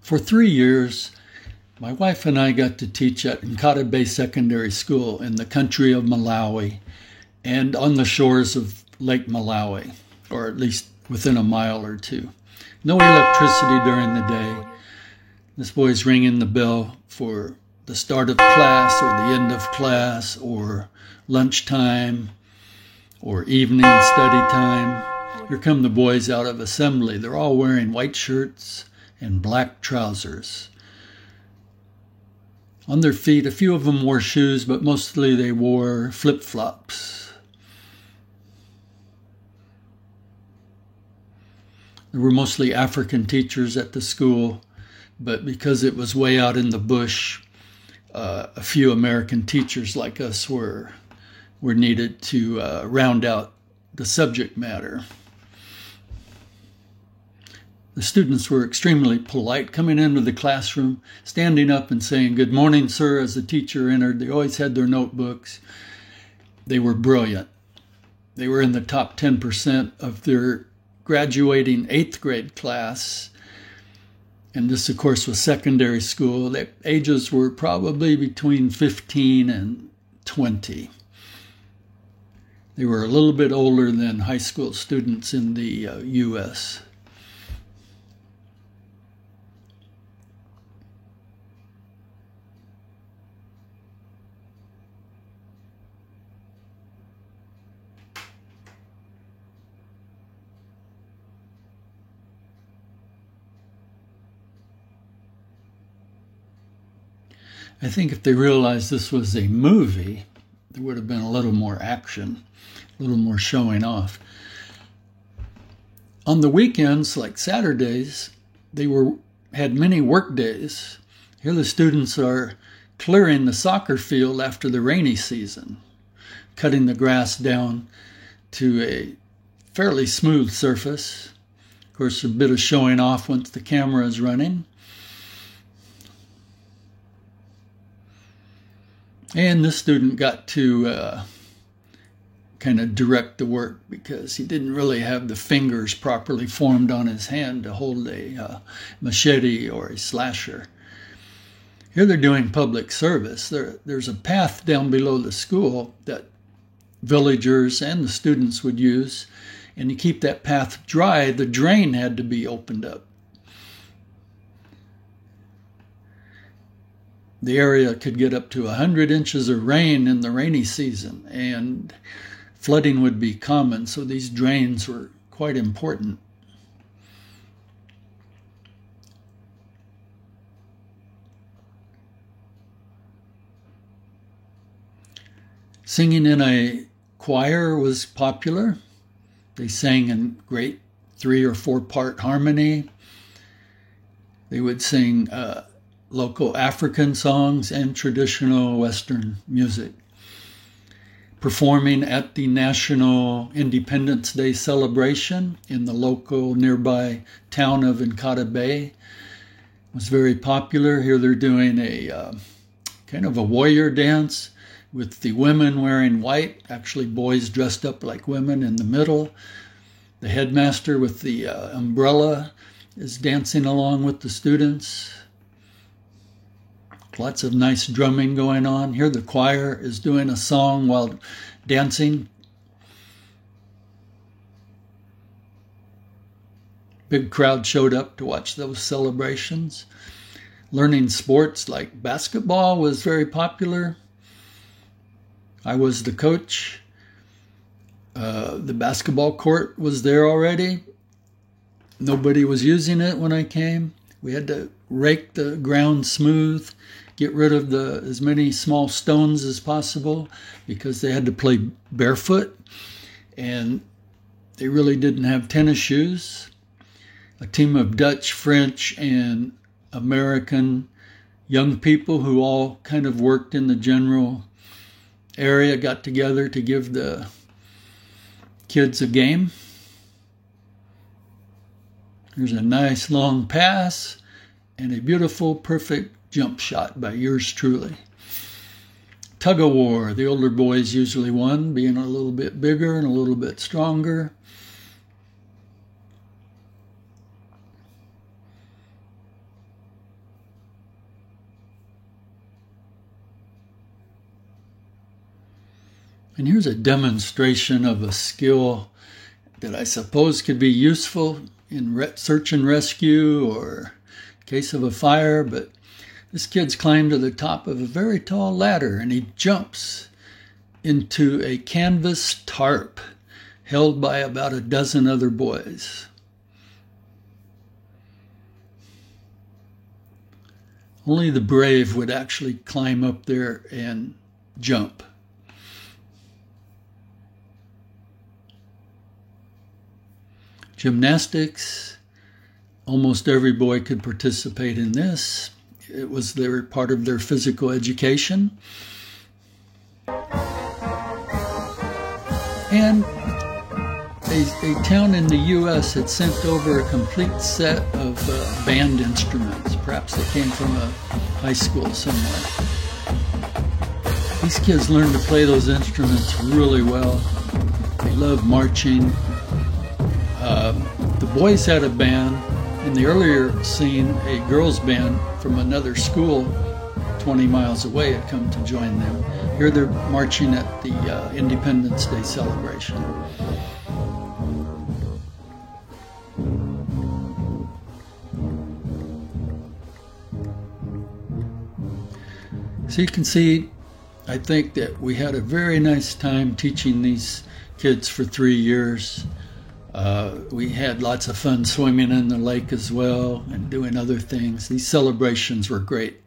For 3 years, my wife and I got to teach at Nkata Bay Secondary School in the country of Malawi and on the shores of Lake Malawi, or at least within a mile or two. No electricity during the day. This boy's ringing the bell for the start of class or the end of class or lunchtime or evening study time. Here come the boys out of assembly. They're all wearing white shirts and black trousers. On their feet, a few of them wore shoes, but mostly they wore flip-flops. There were mostly African teachers at the school, but because it was way out in the bush, a few American teachers like us were needed to round out the subject matter. The students were extremely polite, coming into the classroom, standing up and saying, "Good morning, sir," as the teacher entered. They always had their notebooks. They were brilliant. They were in the top 10% of their graduating 8th grade class. And this, of course, was secondary school. Their ages were probably between 15 and 20. They were a little bit older than high school students in the U.S. I think if they realized this was a movie, there would have been a little more action, a little more showing off. On the weekends, like Saturdays, they had many work days. Here the students are clearing the soccer field after the rainy season, cutting the grass down to a fairly smooth surface. Of course, a bit of showing off once the camera is running. And this student got to kind of direct the work because he didn't really have the fingers properly formed on his hand to hold a machete or a slasher. Here they're doing public service. There's a path down below the school that villagers and the students would use. And to keep that path dry, the drain had to be opened up. The area could get up to 100 inches of rain in the rainy season, and flooding would be common, so these drains were quite important. Singing in a choir was popular. They sang in great 3- or 4-part harmony. They would sing local African songs and traditional Western music. Performing at the National Independence Day celebration in the local nearby town of Nkata Bay was very popular. Here they're doing a kind of a warrior dance with the women wearing white, actually boys dressed up like women in the middle. The headmaster with the umbrella is dancing along with the students. Lots of nice drumming going on. Here the choir is doing a song while dancing. Big crowd showed up to watch those celebrations. Learning sports like basketball was very popular. I was the coach. The basketball court was there already. Nobody was using it when I came. We had to rake the ground smooth, get rid of as many small stones as possible because they had to play barefoot and they really didn't have tennis shoes. A team of Dutch, French, and American young people who all kind of worked in the general area got together to give the kids a game. There's a nice long pass and a beautiful, perfect jump shot by yours truly. Tug of war. The older boys usually won, being a little bit bigger and a little bit stronger. And here's a demonstration of a skill that I suppose could be useful in search and rescue or in case of a fire, but this kid's climbed to the top of a very tall ladder and he jumps into a canvas tarp held by about a dozen other boys. Only the brave would actually climb up there and jump. Gymnastics, almost every boy could participate in this. It was part of their physical education. And a town in the U.S. had sent over a complete set of band instruments. Perhaps they came from a high school somewhere. These kids learned to play those instruments really well. They loved marching. The boys had a band. In the earlier scene, a girls' band from another school 20 miles away had come to join them. Here they're marching at the Independence Day celebration. So you can see, I think that we had a very nice time teaching these kids for 3 years. We had lots of fun swimming in the lake as well and doing other things. These celebrations were great.